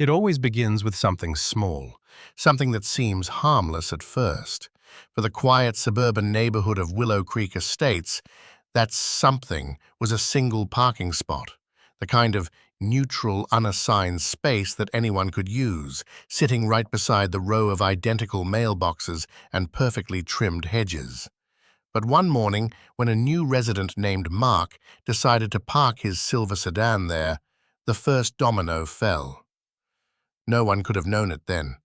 It always begins with something small, something that seems harmless at first. For the quiet suburban neighborhood of Willow Creek Estates, that something was a single parking spot, the kind of neutral, unassigned space that anyone could use, sitting right beside the row of identical mailboxes and perfectly trimmed hedges. But one morning, when a new resident named Mark decided to park his silver sedan there, the first domino fell. No one could have known it then,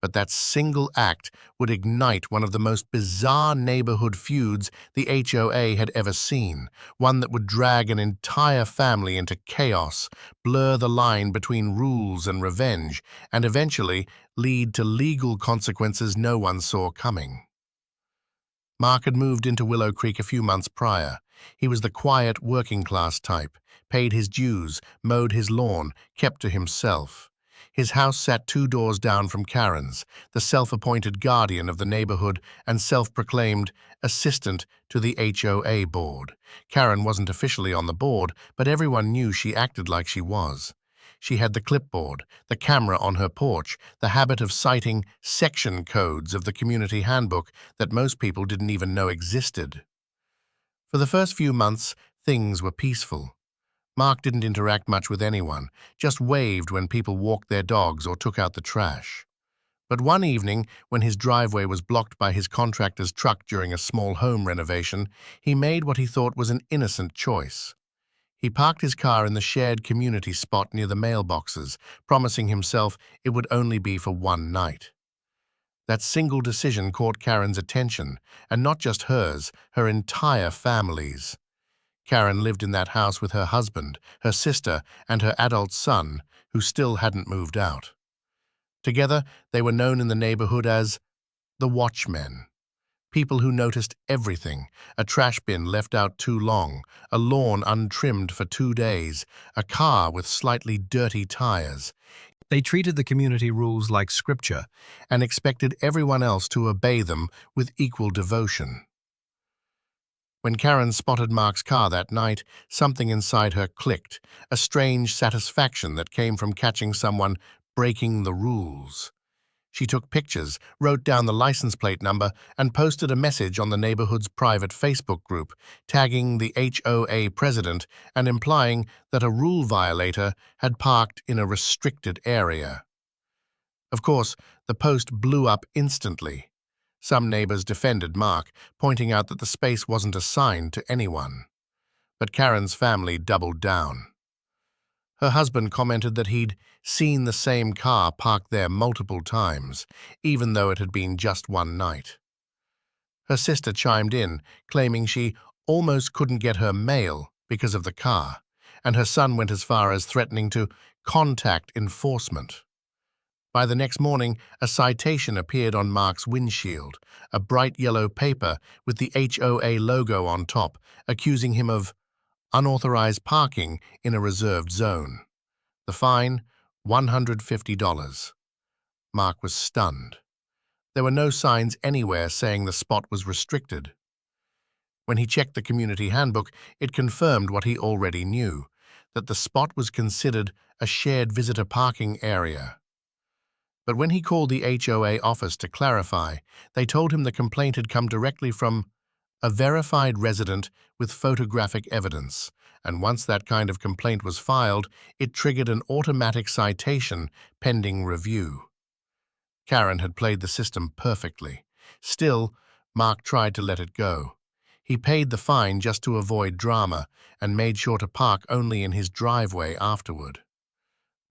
but that single act would ignite one of the most bizarre neighborhood feuds the HOA had ever seen, one that would drag an entire family into chaos, blur the line between rules and revenge, and eventually lead to legal consequences no one saw coming. Mark had moved into Willow Creek a few months prior. He was the quiet, working-class type, paid his dues, mowed his lawn, kept to himself. His house sat 2 doors down from Karen's, the self-appointed guardian of the neighborhood and self-proclaimed assistant to the HOA board. Karen wasn't officially on the board, but everyone knew she acted like she was. She had the clipboard, the camera on her porch, the habit of citing section codes of the community handbook that most people didn't even know existed. For the first few months, things were peaceful. Mark didn't interact much with anyone, just waved when people walked their dogs or took out the trash. But one evening, when his driveway was blocked by his contractor's truck during a small home renovation, he made what he thought was an innocent choice. He parked his car in the shared community spot near the mailboxes, promising himself it would only be for one night. That single decision caught Karen's attention, and not just hers, her entire family's. Karen lived in that house with her husband, her sister, and her adult son, who still hadn't moved out. Together, they were known in the neighborhood as the Watchmen. People who noticed everything: a trash bin left out too long, a lawn untrimmed for 2 days, a car with slightly dirty tires. They treated the community rules like scripture and expected everyone else to obey them with equal devotion. When Karen spotted Mark's car that night, something inside her clicked, a strange satisfaction that came from catching someone breaking the rules. She took pictures, wrote down the license plate number, and posted a message on the neighborhood's private Facebook group, tagging the HOA president and implying that a rule violator had parked in a restricted area. Of course, the post blew up instantly. Some neighbors defended Mark, pointing out that the space wasn't assigned to anyone. But Karen's family doubled down. Her husband commented that he'd seen the same car parked there multiple times, even though it had been just one night. Her sister chimed in, claiming she almost couldn't get her mail because of the car, and her son went as far as threatening to contact enforcement. By the next morning, a citation appeared on Mark's windshield, a bright yellow paper with the HOA logo on top, accusing him of unauthorized parking in a reserved zone. The fine, $150. Mark was stunned. There were no signs anywhere saying the spot was restricted. When he checked the community handbook, it confirmed what he already knew, that the spot was considered a shared visitor parking area. But when he called the HOA office to clarify, they told him the complaint had come directly from a verified resident with photographic evidence, and once that kind of complaint was filed, it triggered an automatic citation pending review. Karen had played the system perfectly. Still, Mark tried to let it go. He paid the fine just to avoid drama and made sure to park only in his driveway afterward.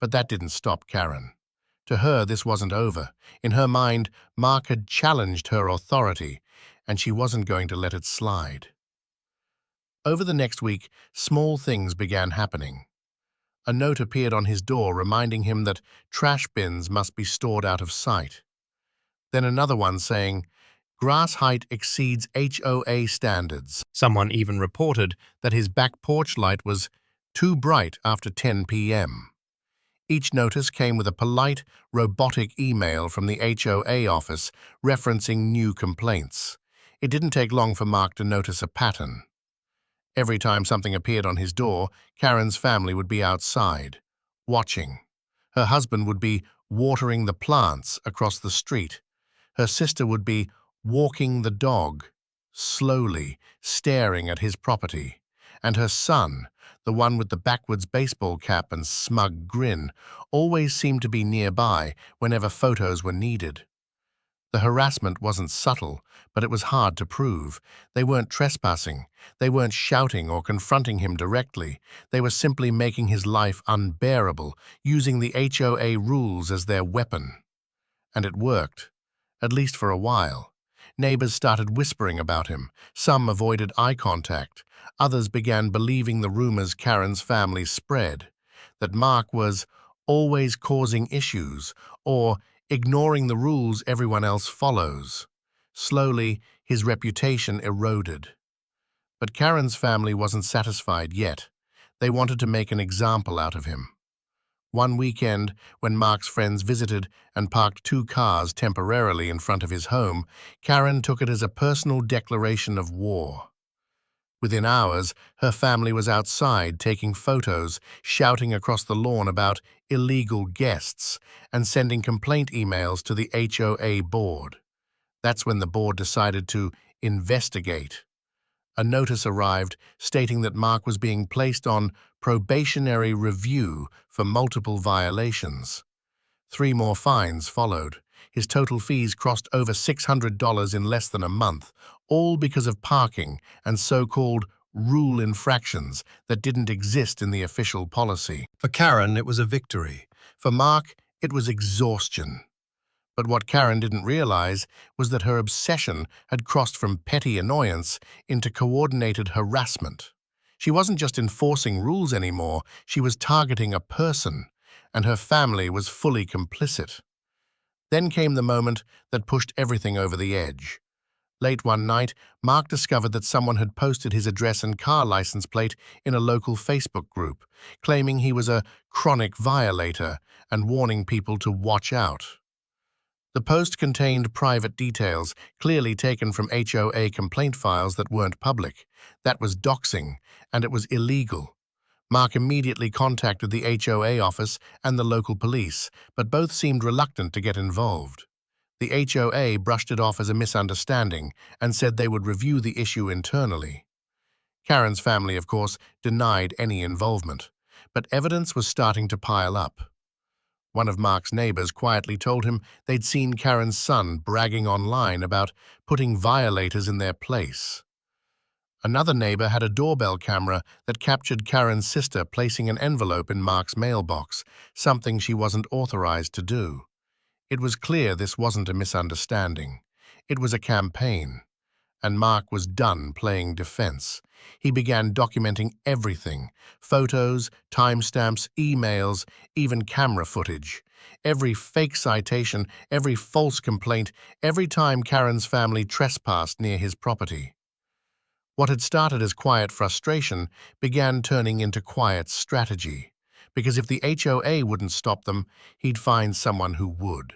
But that didn't stop Karen. To her, this wasn't over. In her mind, Mark had challenged her authority, and she wasn't going to let it slide. Over the next week, small things began happening. A note appeared on his door reminding him that trash bins must be stored out of sight. Then another one saying, grass height exceeds HOA standards. Someone even reported that his back porch light was too bright after 10 p.m. Each notice came with a polite, robotic email from the HOA office referencing new complaints. It didn't take long for Mark to notice a pattern. Every time something appeared on his door, Karen's family would be outside, watching. Her husband would be watering the plants across the street. Her sister would be walking the dog, slowly staring at his property. And her son, the one with the backwards baseball cap and smug grin, always seemed to be nearby whenever photos were needed. The harassment wasn't subtle, but it was hard to prove. They weren't trespassing. They weren't shouting or confronting him directly. They were simply making his life unbearable, using the HOA rules as their weapon. And it worked, at least for a while. Neighbors started whispering about him. Some avoided eye contact. Others began believing the rumors Karen's family spread, that Mark was always causing issues or ignoring the rules everyone else follows. Slowly, his reputation eroded. But Karen's family wasn't satisfied yet. They wanted to make an example out of him. One weekend, when Mark's friends visited and parked 2 cars temporarily in front of his home, Karen took it as a personal declaration of war. Within hours, her family was outside taking photos, shouting across the lawn about illegal guests, and sending complaint emails to the HOA board. That's when the board decided to investigate. A notice arrived stating that Mark was being placed on probationary review for multiple violations. 3 more fines followed. His total fees crossed over $600 in less than a month, all because of parking and so-called rule infractions that didn't exist in the official policy. For Karen, it was a victory. For Mark, it was exhaustion. But what Karen didn't realize was that her obsession had crossed from petty annoyance into coordinated harassment. She wasn't just enforcing rules anymore, she was targeting a person, and her family was fully complicit. Then came the moment that pushed everything over the edge. Late one night, Mark discovered that someone had posted his address and car license plate in a local Facebook group, claiming he was a chronic violator and warning people to watch out. The post contained private details, clearly taken from HOA complaint files that weren't public. That was doxing, and it was illegal. Mark immediately contacted the HOA office and the local police, but both seemed reluctant to get involved. The HOA brushed it off as a misunderstanding and said they would review the issue internally. Karen's family, of course, denied any involvement, but evidence was starting to pile up. One of Mark's neighbors quietly told him they'd seen Karen's son bragging online about putting violators in their place. Another neighbor had a doorbell camera that captured Karen's sister placing an envelope in Mark's mailbox, something she wasn't authorized to do. It was clear this wasn't a misunderstanding. It was a campaign. And Mark was done playing defense. He began documenting everything: photos, timestamps, emails, even camera footage. Every fake citation, every false complaint, every time Karen's family trespassed near his property. What had started as quiet frustration began turning into quiet strategy, because if the HOA wouldn't stop them, he'd find someone who would.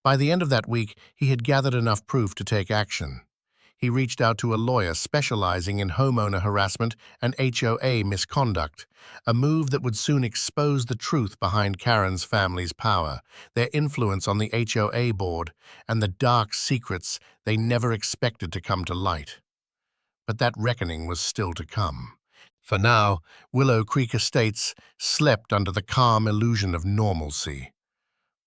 By the end of that week, he had gathered enough proof to take action. He reached out to a lawyer specializing in homeowner harassment and HOA misconduct, a move that would soon expose the truth behind Karen's family's power, their influence on the HOA board, and the dark secrets they never expected to come to light. But that reckoning was still to come. For now, Willow Creek Estates slept under the calm illusion of normalcy.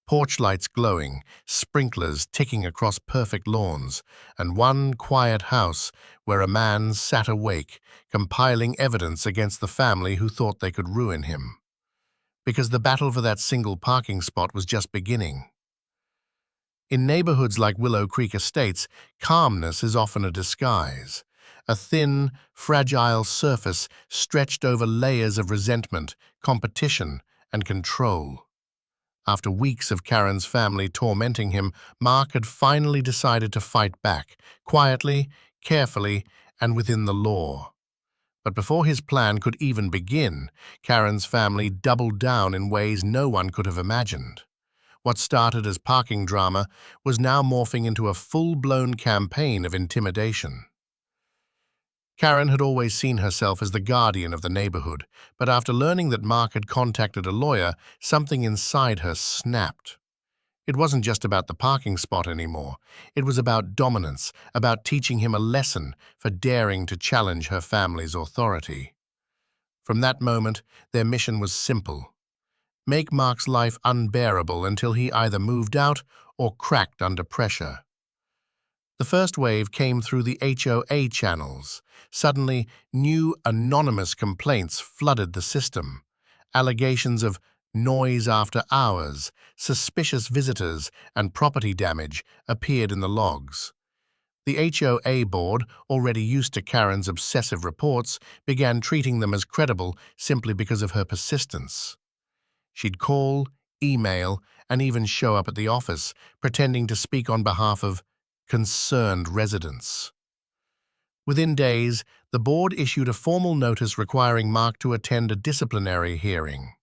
Porch lights glowing, sprinklers ticking across perfect lawns, and one quiet house where a man sat awake, compiling evidence against the family who thought they could ruin him. Because the battle for that single parking spot was just beginning. In neighborhoods like Willow Creek Estates, calmness is often a disguise, a thin, fragile surface stretched over layers of resentment, competition, and control. After weeks of Karen's family tormenting him, Mark had finally decided to fight back, quietly, carefully, and within the law. But before his plan could even begin, Karen's family doubled down in ways no one could have imagined. What started as parking drama was now morphing into a full-blown campaign of intimidation. Karen had always seen herself as the guardian of the neighborhood, but after learning that Mark had contacted a lawyer, something inside her snapped. It wasn't just about the parking spot anymore. It was about dominance, about teaching him a lesson for daring to challenge her family's authority. From that moment, their mission was simple: make Mark's life unbearable until he either moved out or cracked under pressure. The first wave came through the HOA channels. Suddenly, new anonymous complaints flooded the system. Allegations of noise after hours, suspicious visitors, and property damage appeared in the logs. The HOA board, already used to Karen's obsessive reports, began treating them as credible simply because of her persistence. She'd call, email, and even show up at the office, pretending to speak on behalf of concerned residents. Within days, the board issued a formal notice requiring Mark to attend a disciplinary hearing.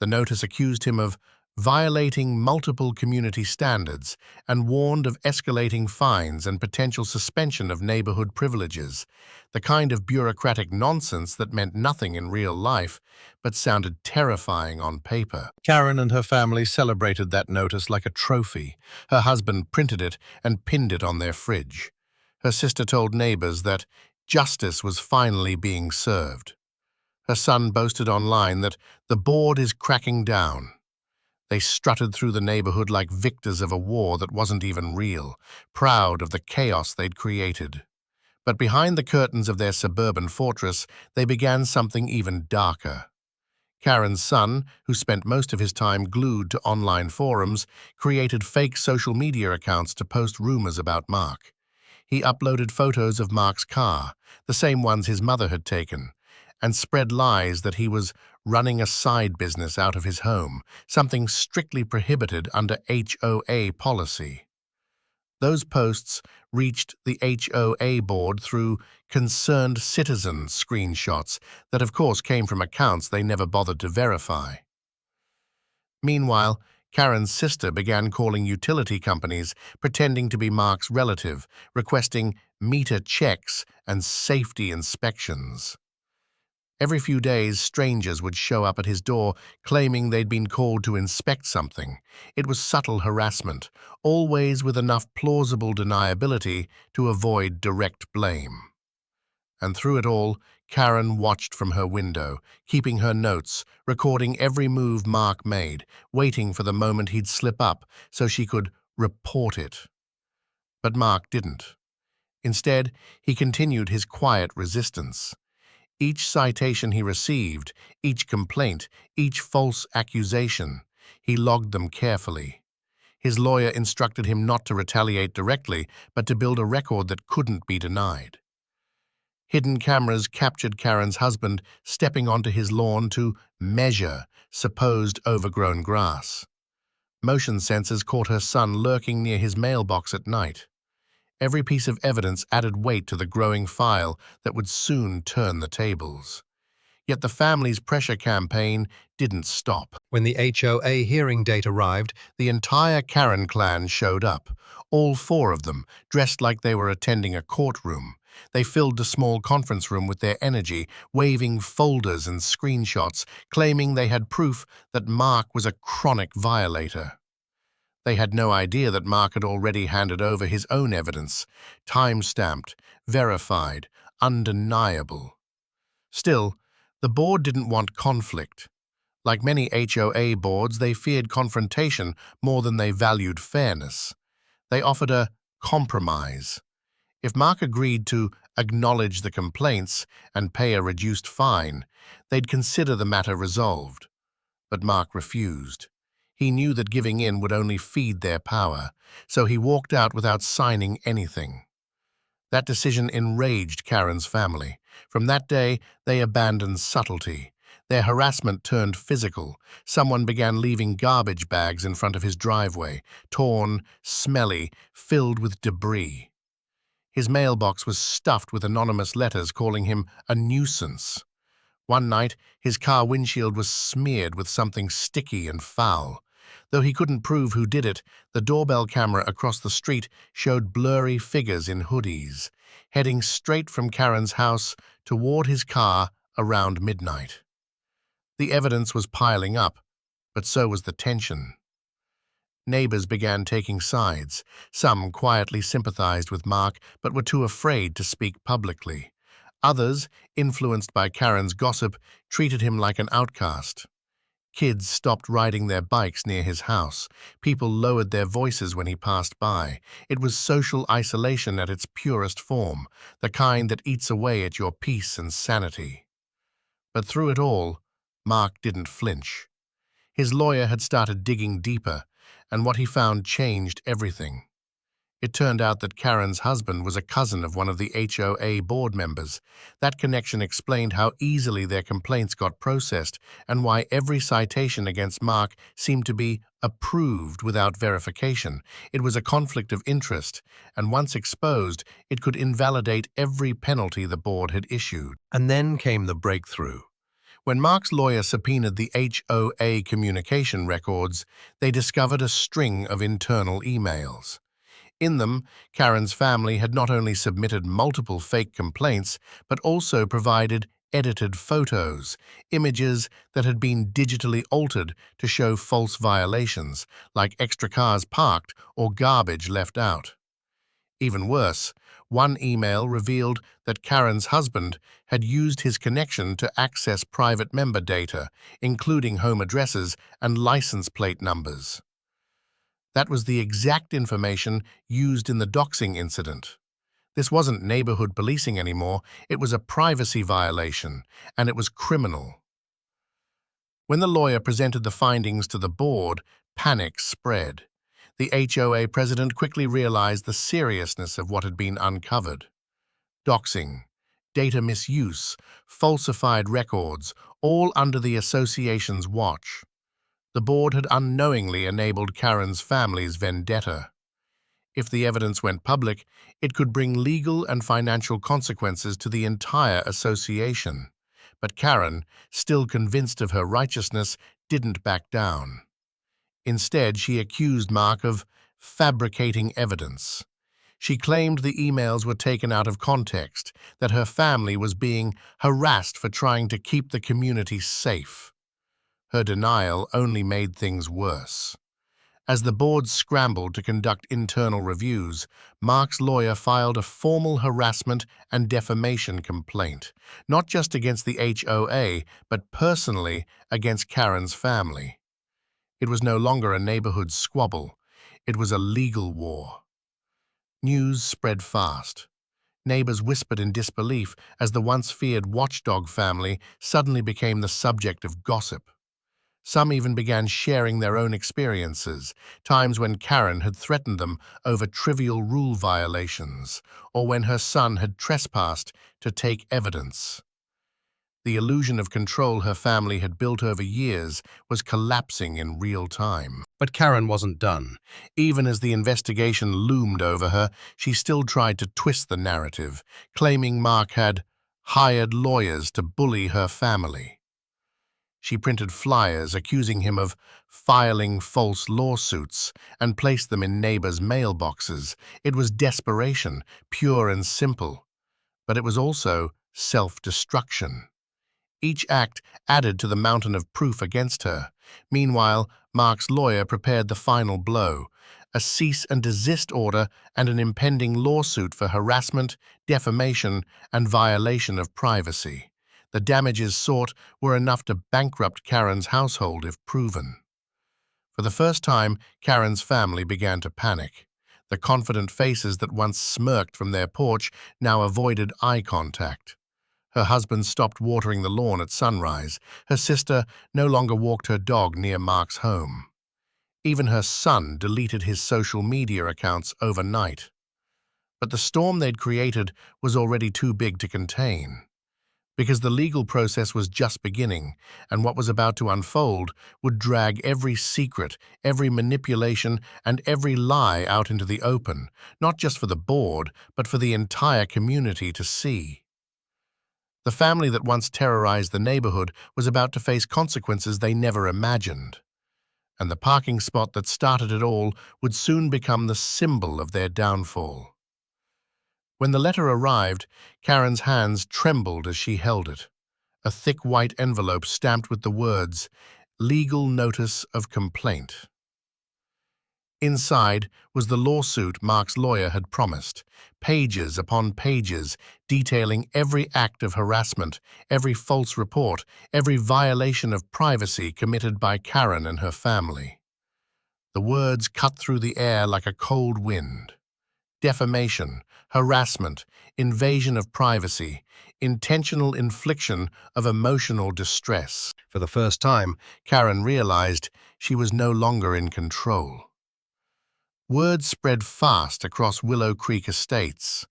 The notice accused him of violating multiple community standards and warned of escalating fines and potential suspension of neighborhood privileges, the kind of bureaucratic nonsense that meant nothing in real life but sounded terrifying on paper. Karen and her family celebrated that notice like a trophy. Her husband printed it and pinned it on their fridge. Her sister told neighbors that justice was finally being served. Her son boasted online that the board is cracking down. They strutted through the neighborhood like victors of a war that wasn't even real, proud of the chaos they'd created. But behind the curtains of their suburban fortress, they began something even darker. Karen's son, who spent most of his time glued to online forums, created fake social media accounts to post rumors about Mark. He uploaded photos of Mark's car, the same ones his mother had taken, and spread lies that he was running a side business out of his home, something strictly prohibited under HOA policy. Those posts reached the HOA board through concerned citizen screenshots that of course came from accounts they never bothered to verify. Meanwhile, Karen's sister began calling utility companies, pretending to be Mark's relative, requesting meter checks and safety inspections. Every few days, strangers would show up at his door, claiming they'd been called to inspect something. It was subtle harassment, always with enough plausible deniability to avoid direct blame. And through it all, Karen watched from her window, keeping her notes, recording every move Mark made, waiting for the moment he'd slip up so she could report it. But Mark didn't. Instead, he continued his quiet resistance. Each citation he received, each complaint, each false accusation, he logged them carefully. His lawyer instructed him not to retaliate directly, but to build a record that couldn't be denied. Hidden cameras captured Karen's husband stepping onto his lawn to measure supposed overgrown grass. Motion sensors caught her son lurking near his mailbox at night. Every piece of evidence added weight to the growing file that would soon turn the tables. Yet the family's pressure campaign didn't stop. When the HOA hearing date arrived, The entire Karen clan showed up, all four of them, dressed like they were attending a courtroom. They filled the small conference room with their energy, waving folders and screenshots, claiming they had proof that Mark was a chronic violator. They had no idea that Mark had already handed over his own evidence, time-stamped, verified, undeniable. Still, the board didn't want conflict. Like many HOA boards, they feared confrontation more than they valued fairness. They offered a compromise. If Mark agreed to acknowledge the complaints and pay a reduced fine, they'd consider the matter resolved. But Mark refused. He knew that giving in would only feed their power, so he walked out without signing anything. That decision enraged Karen's family. From that day, they abandoned subtlety. Their harassment turned physical. Someone began leaving garbage bags in front of his driveway, torn, smelly, filled with debris. His mailbox was stuffed with anonymous letters calling him a nuisance. One night, his car windshield was smeared with something sticky and foul. Though he couldn't prove who did it, the doorbell camera across the street showed blurry figures in hoodies. heading straight from Karen's house toward his car around midnight. The evidence was piling up, but so was the tension. Neighbors began taking sides. Some quietly sympathized with Mark but were too afraid to speak publicly. Others, influenced by Karen's gossip, treated him like an outcast. Kids stopped riding their bikes near his house. People lowered their voices when he passed by. It was social isolation at its purest form, the kind that eats away at your peace and sanity. But through it all, Mark didn't flinch. His lawyer had started digging deeper, and what he found changed everything. It turned out that Karen's husband was a cousin of one of the HOA board members. That connection explained how easily their complaints got processed and why every citation against Mark seemed to be approved without verification. It was a conflict of interest, and once exposed, it could invalidate every penalty the board had issued. And then came the breakthrough. When Mark's lawyer subpoenaed the HOA communication records, they discovered a string of internal emails. In them, Karen's family had not only submitted multiple fake complaints, but also provided edited photos, images that had been digitally altered to show false violations, like extra cars parked or garbage left out. Even worse, one email revealed that Karen's husband had used his connection to access private member data, including home addresses and license plate numbers. That was the exact information used in the doxing incident. This wasn't neighborhood policing anymore, it was a privacy violation, and it was criminal. When the lawyer presented the findings to the board, panic spread. The HOA president quickly realized the seriousness of what had been uncovered. Doxing, data misuse, falsified records, all under the association's watch. The board had unknowingly enabled Karen's family's vendetta. If the evidence went public, it could bring legal and financial consequences to the entire association. But Karen, still convinced of her righteousness, didn't back down. Instead, she accused Mark of fabricating evidence. She claimed the emails were taken out of context, that her family was being harassed for trying to keep the community safe. Her denial only made things worse. As the board scrambled to conduct internal reviews, Mark's lawyer filed a formal harassment and defamation complaint, not just against the HOA, but personally against Karen's family. It was no longer a neighborhood squabble. It was a legal war. News spread fast. Neighbors whispered in disbelief as the once feared watchdog family suddenly became the subject of gossip. Some even began sharing their own experiences, times when Karen had threatened them over trivial rule violations, or when her son had trespassed to take evidence. The illusion of control her family had built over years was collapsing in real time. But Karen wasn't done. Even as the investigation loomed over her, she still tried to twist the narrative, claiming Mark had hired lawyers to bully her family. She printed flyers accusing him of filing false lawsuits and placed them in neighbors' mailboxes. It was desperation, pure and simple. But it was also self-destruction. Each act added to the mountain of proof against her. Meanwhile, Mark's lawyer prepared the final blow, a cease and desist order and an impending lawsuit for harassment, defamation, and violation of privacy. The damages sought were enough to bankrupt Karen's household if proven. For the first time, Karen's family began to panic. The confident faces that once smirked from their porch now avoided eye contact. Her husband stopped watering the lawn at sunrise. Her sister no longer walked her dog near Mark's home. Even her son deleted his social media accounts overnight. But the storm they'd created was already too big to contain. Because the legal process was just beginning, and what was about to unfold would drag every secret, every manipulation, and every lie out into the open, not just for the board, but for the entire community to see. The family that once terrorized the neighborhood was about to face consequences they never imagined. And the parking spot that started it all would soon become the symbol of their downfall. When the letter arrived, Karen's hands trembled as she held it. A thick white envelope stamped with the words, "Legal Notice of Complaint." Inside was the lawsuit Mark's lawyer had promised, pages upon pages detailing every act of harassment, every false report, every violation of privacy committed by Karen and her family. The words cut through the air like a cold wind. Defamation, harassment, invasion of privacy, intentional infliction of emotional distress. For the first time, Karen realized she was no longer in control. Word spread fast across Willow Creek Estates.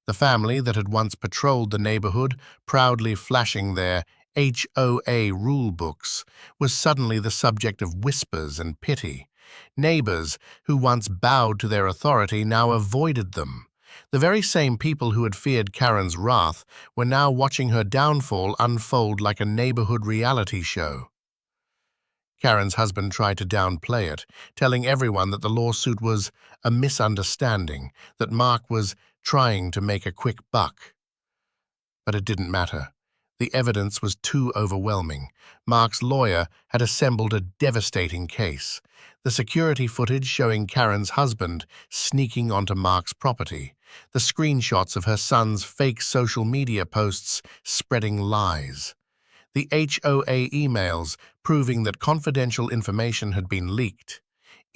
The family that had once patrolled the neighborhood, proudly flashing their HOA rule books, was suddenly the subject of whispers and pity. Neighbors who once bowed to their authority now avoided them. The very same people who had feared Karen's wrath were now watching her downfall unfold like a neighborhood reality show. Karen's husband tried to downplay it, telling everyone that the lawsuit was a misunderstanding, that Mark was trying to make a quick buck. But it didn't matter. The evidence was too overwhelming. Mark's lawyer had assembled a devastating case. The security footage showing Karen's husband sneaking onto Mark's property. The screenshots of her son's fake social media posts spreading lies. The HOA emails proving that confidential information had been leaked.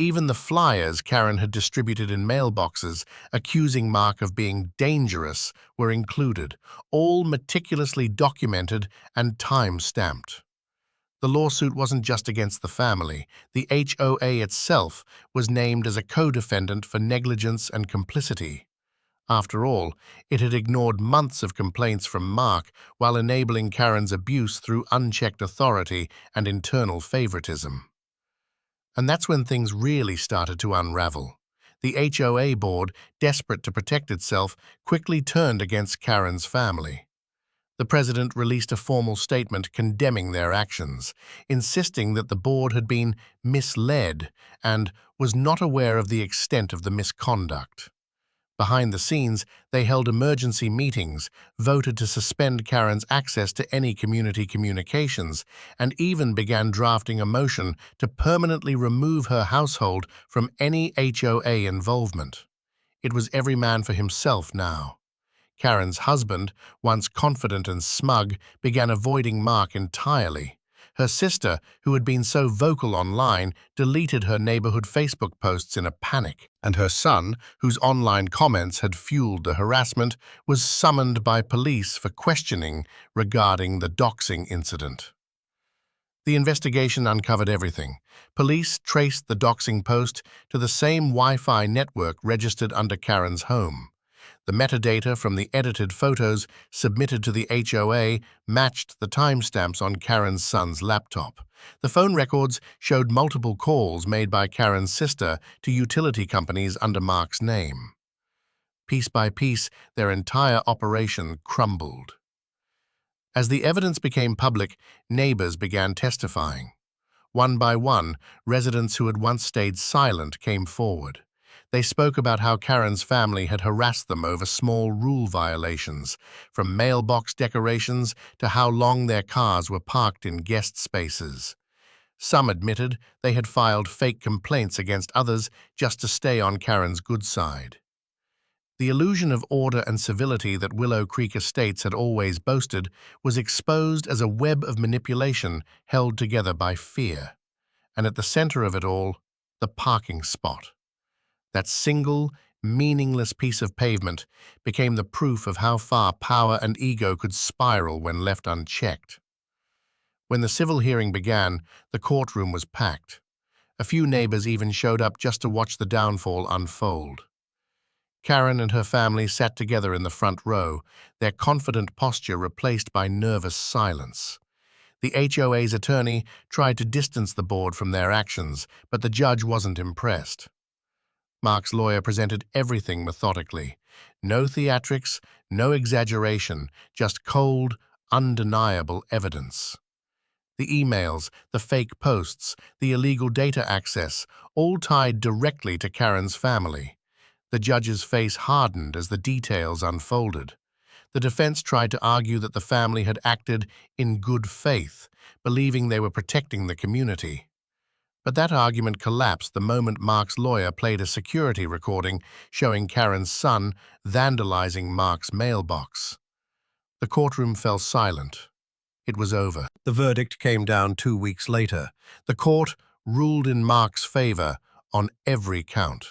Even the flyers Karen had distributed in mailboxes accusing Mark of being dangerous were included, all meticulously documented and time-stamped. The lawsuit wasn't just against the family. The HOA itself was named as a co-defendant for negligence and complicity. After all, it had ignored months of complaints from Mark while enabling Karen's abuse through unchecked authority and internal favoritism. And that's when things really started to unravel. The HOA board, desperate to protect itself, quickly turned against Karen's family. The president released a formal statement condemning their actions, insisting that the board had been misled and was not aware of the extent of the misconduct. Behind the scenes, they held emergency meetings, voted to suspend Karen's access to any community communications, and even began drafting a motion to permanently remove her household from any HOA involvement. It was every man for himself now. Karen's husband, once confident and smug, began avoiding Mark entirely. Her sister, who had been so vocal online, deleted her neighborhood Facebook posts in a panic. And her son, whose online comments had fueled the harassment, was summoned by police for questioning regarding the doxing incident. The investigation uncovered everything. Police traced the doxing post to the same Wi-Fi network registered under Karen's home. The metadata from the edited photos submitted to the HOA matched the timestamps on Karen's son's laptop. The phone records showed multiple calls made by Karen's sister to utility companies under Mark's name. Piece by piece, their entire operation crumbled. As the evidence became public, neighbors began testifying. One by one, residents who had once stayed silent came forward. They spoke about how Karen's family had harassed them over small rule violations, from mailbox decorations to how long their cars were parked in guest spaces. Some admitted they had filed fake complaints against others just to stay on Karen's good side. The illusion of order and civility that Willow Creek Estates had always boasted was exposed as a web of manipulation held together by fear. And at the center of it all, the parking spot. That single, meaningless piece of pavement became the proof of how far power and ego could spiral when left unchecked. When the civil hearing began, the courtroom was packed. A few neighbors even showed up just to watch the downfall unfold. Karen and her family sat together in the front row, their confident posture replaced by nervous silence. The HOA's attorney tried to distance the board from their actions, but the judge wasn't impressed. Mark's lawyer presented everything methodically. No theatrics, no exaggeration, just cold, undeniable evidence. The emails, the fake posts, the illegal data access, all tied directly to Karen's family. The judge's face hardened as the details unfolded. The defense tried to argue that the family had acted in good faith, believing they were protecting the community. But that argument collapsed the moment Mark's lawyer played a security recording showing Karen's son vandalizing Mark's mailbox. The courtroom fell silent. It was over. The verdict came down 2 weeks later. The court ruled in Mark's favor on every count.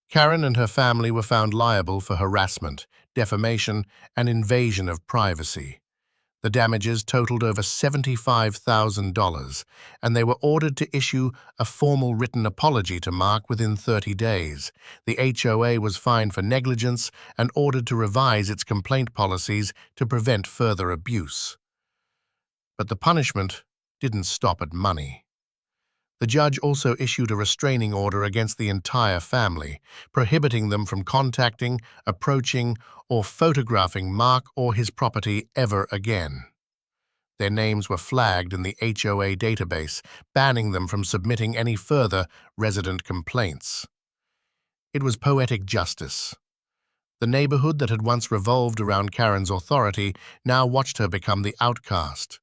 Karen and her family were found liable for harassment, defamation, and invasion of privacy. The damages totaled over $75,000, and they were ordered to issue a formal written apology to Mark within 30 days. The HOA was fined for negligence and ordered to revise its complaint policies to prevent further abuse. But the punishment didn't stop at money. The judge also issued a restraining order against the entire family, prohibiting them from contacting, approaching, or photographing Mark or his property ever again. Their names were flagged in the HOA database, banning them from submitting any further resident complaints. It was poetic justice. The neighborhood that had once revolved around Karen's authority now watched her become the outcast.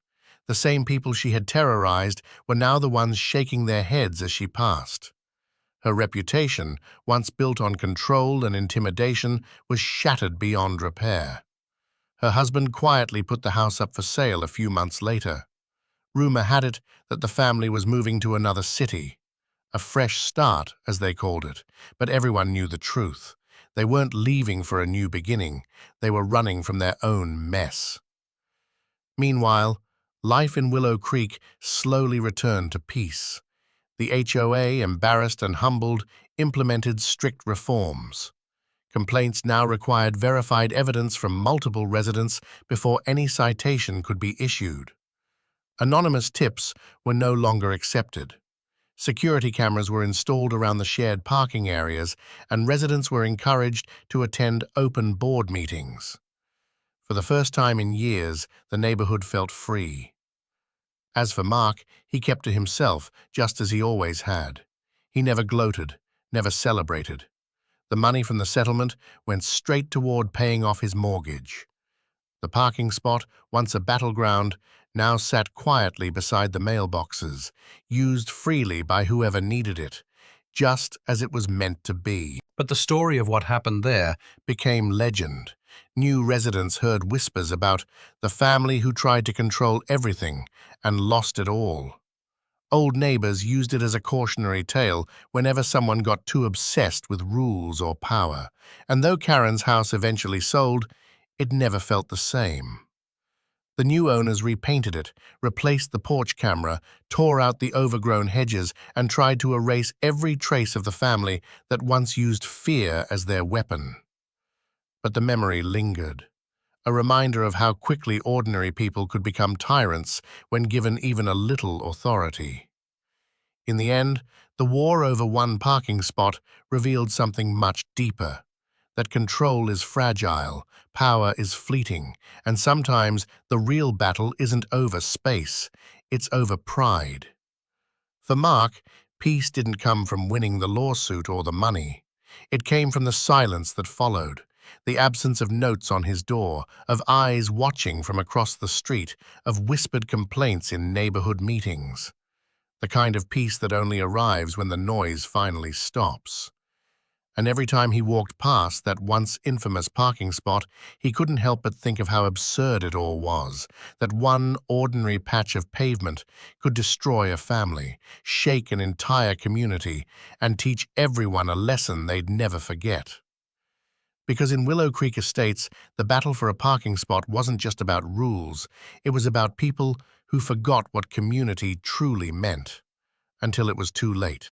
The same people she had terrorized were now the ones shaking their heads as she passed. Her reputation, once built on control and intimidation, was shattered beyond repair. Her husband quietly put the house up for sale a few months later. Rumor had it that the family was moving to another city. A fresh start, as they called it, but everyone knew the truth. They weren't leaving for a new beginning. They were running from their own mess. Meanwhile, life in Willow Creek slowly returned to peace. The HOA, embarrassed and humbled, implemented strict reforms. Complaints now required verified evidence from multiple residents before any citation could be issued. Anonymous tips were no longer accepted. Security cameras were installed around the shared parking areas, and residents were encouraged to attend open board meetings. For the first time in years, the neighborhood felt free. As for Mark, he kept to himself, just as he always had. He never gloated, never celebrated. The money from the settlement went straight toward paying off his mortgage. The parking spot, once a battleground, now sat quietly beside the mailboxes, used freely by whoever needed it, just as it was meant to be. But the story of what happened there Became legend. New residents heard whispers about the family who tried to control everything and lost it all. Old neighbors used it as a cautionary tale whenever someone got too obsessed with rules or power, and though Karen's house eventually sold, it never felt the same. The new owners repainted it, replaced the porch camera, tore out the overgrown hedges, and tried to erase every trace of the family that once used fear as their weapon. But the memory lingered, a reminder of how quickly ordinary people could become tyrants when given even a little authority. In the end, the war over one parking spot revealed something much deeper, that control is fragile, power is fleeting, and sometimes the real battle isn't over space, it's over pride. For Mark, peace didn't come from winning the lawsuit or the money. It came from the silence that followed, the absence of notes on his door, of eyes watching from across the street, of whispered complaints in neighborhood meetings. The kind of peace that only arrives when the noise finally stops. And every time he walked past that once infamous parking spot, he couldn't help but think of how absurd it all was, that one ordinary patch of pavement could destroy a family, shake an entire community, and teach everyone a lesson they'd never forget. Because in Willow Creek Estates, the battle for a parking spot wasn't just about rules, it was about people who forgot what community truly meant, until it was too late.